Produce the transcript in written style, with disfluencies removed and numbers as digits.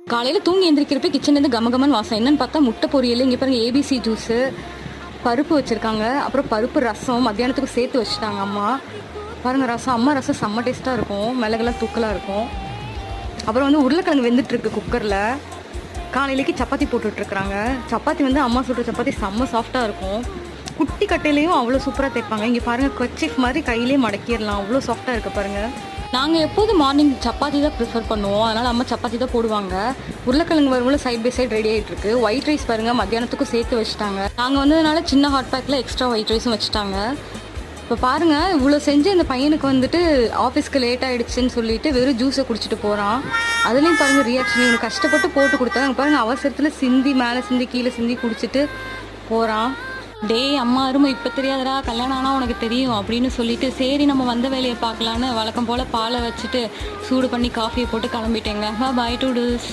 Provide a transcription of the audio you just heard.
காலையில் தூங்கி எந்திரிக்கிறப்ப கிச்சன்லேருந்து கமகமன் வாசம். என்னன்னு பார்த்தா முட்டை பொரியல், இங்கே பாருங்கள் ஏபிசி ஜூஸு, பருப்பு வச்சுருக்காங்க, அப்புறம் பருப்பு ரசம் மத்தியானத்துக்கு சேர்த்து வச்சுட்டாங்க அம்மா. பாருங்கள் ரசம், அம்மா ரசம் செம்ம டேஸ்ட்டாக இருக்கும், மிளகெல்லாம் தூக்கலாக இருக்கும். அப்புறம் வந்து உருளைக்கிழங்கு வெந்துட்டுருக்கு குக்கரில். காலையிலேக்கு சப்பாத்தி போட்டுட்ருக்குறாங்க. சப்பாத்தி வந்து அம்மா சுடுற சப்பாத்தி செம்ம சாஃப்டாக இருக்கும். குட்டி கட்டையிலையும் அவ்வளோ சூப்பராக தைப்பாங்க. இங்கே பாருங்கள் கர்ச்சீஃப் மாதிரி கையிலே மடக்கிடலாம், அவ்வளோ சாஃப்டாக இருக்குது பாருங்கள். நாங்கள் எப்போதும் மார்னிங் சப்பாத்தி தான் ப்ரிஃபர் பண்ணுவோம், அதனால் அம்மா சப்பாத்தி தான் போடுவாங்க. உருளைக்கிழங்கு வரும்போது சைட் பை சைட் ரெடி ஆகிட்டு இருக்கு. ஒயிட் ரைஸ் பாருங்கள் மத்தியானத்துக்கும் சேர்த்து வச்சுட்டாங்க. நாங்கள் வந்ததுனால சின்ன ஹாட் பேக்கில் எக்ஸ்ட்ரா ஒயிட் ரைஸும் வச்சுட்டாங்க. இப்போ பாருங்கள் இவ்வளோ செஞ்சு இந்த பையனுக்கு வந்துட்டு ஆஃபீஸ்க்கு லேட் ஆகிடுச்சின்னு சொல்லிட்டு வெறும் ஜூஸை குடிச்சிட்டு போகிறான். அதுலேயும் பாருங்கள் ரியாக்ஷன், இவனுக்கு கஷ்டப்பட்டு போட்டு கொடுத்தாங்க பாருங்கள், அவசரத்தில் சிந்தி மேலே சிந்தி கீழே சிந்தி குடிச்சிட்டு போகிறான். டே அம்மா அருமை இப்போ தெரியாதடா, கல்யாணம் ஆனால் உனக்கு தெரியும் அப்படின்னு சொல்லிட்டு சரி நம்ம வந்த வேலையை பார்க்கலான்னு வழக்கம் போல் பாலை வச்சுட்டு சூடு பண்ணி காஃபியை போட்டு கிளம்பிட்டேங்க. பாய் டு டூஸ்.